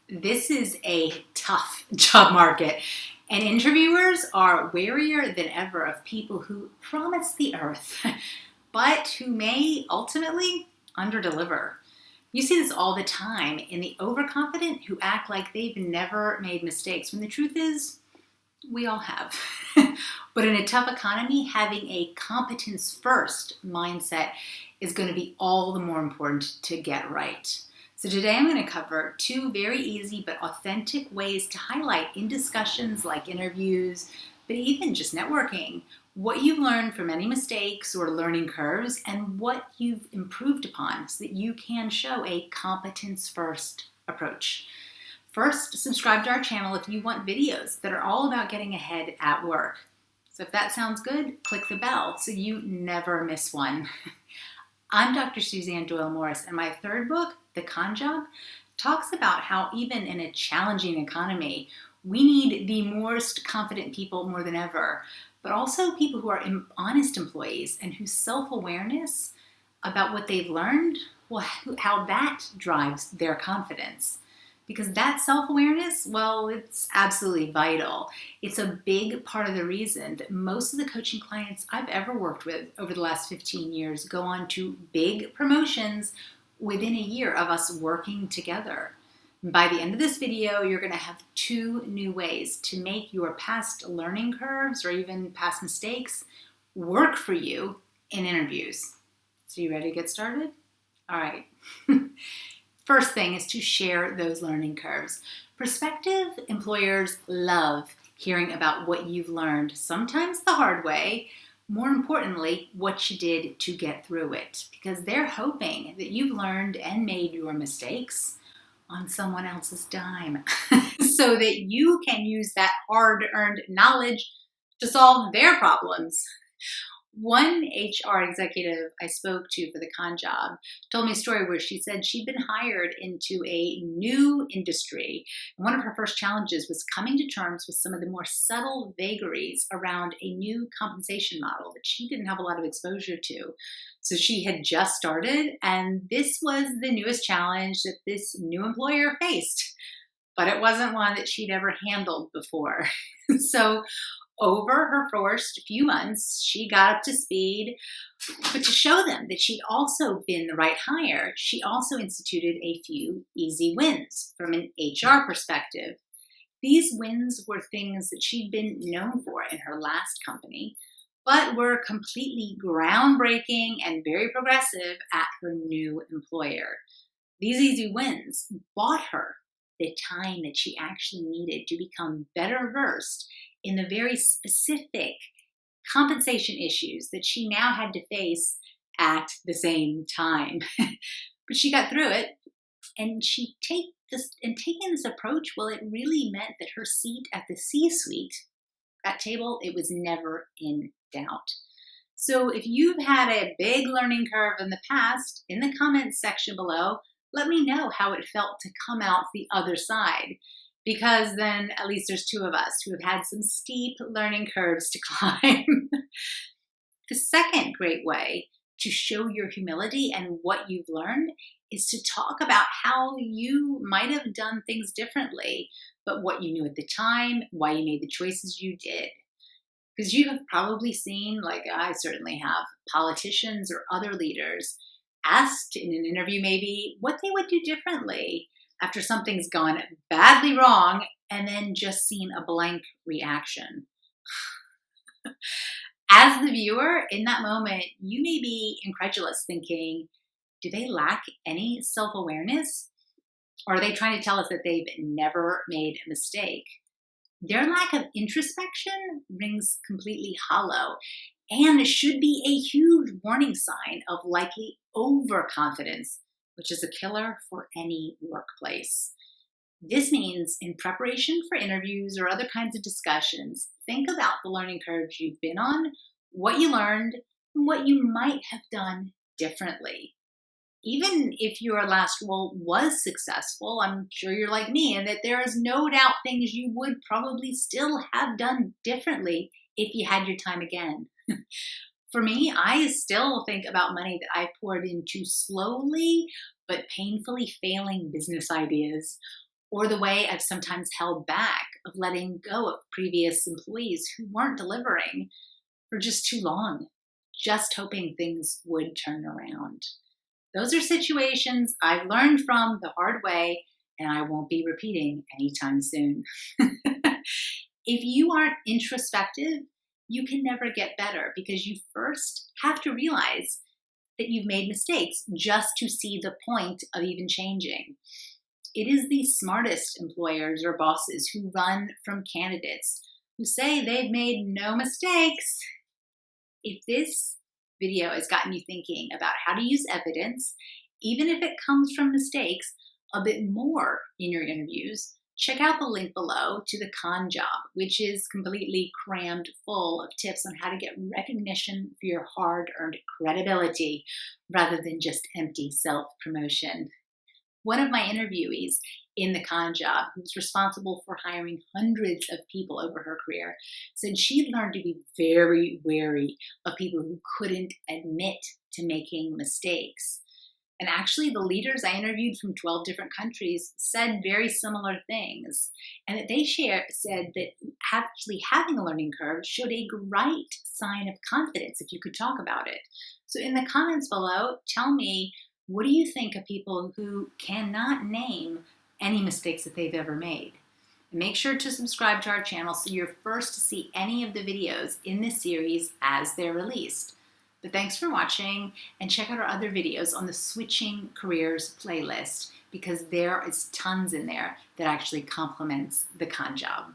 This is a tough job market, and interviewers are warier than ever of people who promise the earth, but who may ultimately underdeliver. You see this all the time in the overconfident who act like they've never made mistakes, when the truth is, we all have. But in a tough economy, having a competence first mindset is going to be all the more important to get right. So today I'm going to cover two very easy but authentic ways to highlight in discussions like interviews, but even just networking, what you've learned from any mistakes or learning curves and what you've improved upon so that you can show a competence first approach. First, subscribe to our channel if you want videos that are all about getting ahead at work. So if that sounds good, click the bell so you never miss one. I'm Dr. Suzanne Doyle-Morris, and my third book, The Con Job, talks about how even in a challenging economy, we need the most confident people more than ever, but also people who are honest employees and whose self-awareness about what they've learned, well, how that drives their confidence. Because that self-awareness, well, it's absolutely vital. It's a big part of the reason that most of the coaching clients I've ever worked with over the last 15 years go on to big promotions within a year of us working together. By the end of this video, you're going to have two new ways to make your past learning curves or even past mistakes work for you in interviews. So you ready to get started? All right. First thing is to share those learning curves. Prospective employers love hearing about what you've learned, sometimes the hard way, more importantly, what you did to get through it, because they're hoping that you've learned and made your mistakes on someone else's dime so that you can use that hard-earned knowledge to solve their problems. One HR executive I spoke to for the con job told me a story where she said she'd been hired into a new industry. And one of her first challenges was coming to terms with some of the more subtle vagaries around a new compensation model that she didn't have a lot of exposure to. So she had just started, and this was the newest challenge that this new employer faced. But it wasn't one that she'd ever handled before. So over her first few months, she got up to speed, but to show them that she'd also been the right hire, she also instituted a few easy wins from an HR perspective. These wins were things that she'd been known for in her last company, but were completely groundbreaking and very progressive at her new employer. These easy wins bought her the time that she actually needed to become better versed in the very specific compensation issues that she now had to face at the same time. But she got through it, and taking this approach, well, it really meant that her seat at the C-suite, that table, it was never in doubt. So if you've had a big learning curve in the past, in the comments section below, let me know how it felt to come out the other side, because then at least there's two of us who have had some steep learning curves to climb. The second great way to show your humility and what you've learned is to talk about how you might have done things differently, but what you knew at the time, why you made the choices you did. Because you have probably seen, like I certainly have, politicians or other leaders asked in an interview maybe what they would do differently after something's gone badly wrong, and then just seen a blank reaction. As the viewer, in that moment, you may be incredulous, thinking, do they lack any self-awareness? Or are they trying to tell us that they've never made a mistake? Their lack of introspection rings completely hollow, and it should be a huge warning sign of likely overconfidence, which is a killer for any workplace. This means in preparation for interviews or other kinds of discussions, think about the learning curves you've been on, what you learned, and what you might have done differently. Even if your last role was successful, I'm sure you're like me, and that there is no doubt things you would probably still have done differently if you had your time again. For me, I still think about money that I poured into slowly but painfully failing business ideas, or the way I've sometimes held back of letting go of previous employees who weren't delivering for just too long, just hoping things would turn around. Those are situations I've learned from the hard way, and I won't be repeating anytime soon. If you aren't introspective, you can never get better because you first have to realize that you've made mistakes just to see the point of even changing. It is the smartest employers or bosses who run from candidates who say they've made no mistakes. If this video has gotten you thinking about how to use evidence, even if it comes from mistakes, a bit more in your interviews, check out the link below to the Con Job, which is completely crammed full of tips on how to get recognition for your hard-earned credibility rather than just empty self-promotion. One of my interviewees in the Con Job, who was responsible for hiring hundreds of people over her career, said she learned to be very wary of people who couldn't admit to making mistakes. And actually, the leaders I interviewed from 12 different countries said very similar things. And that they said that actually having a learning curve showed a great sign of confidence if you could talk about it. So in the comments below, tell me, what do you think of people who cannot name any mistakes that they've ever made? And make sure to subscribe to our channel so you're first to see any of the videos in this series as they're released. But thanks for watching, and check out our other videos on the Switching Careers playlist because there is tons in there that actually complements the Con Job.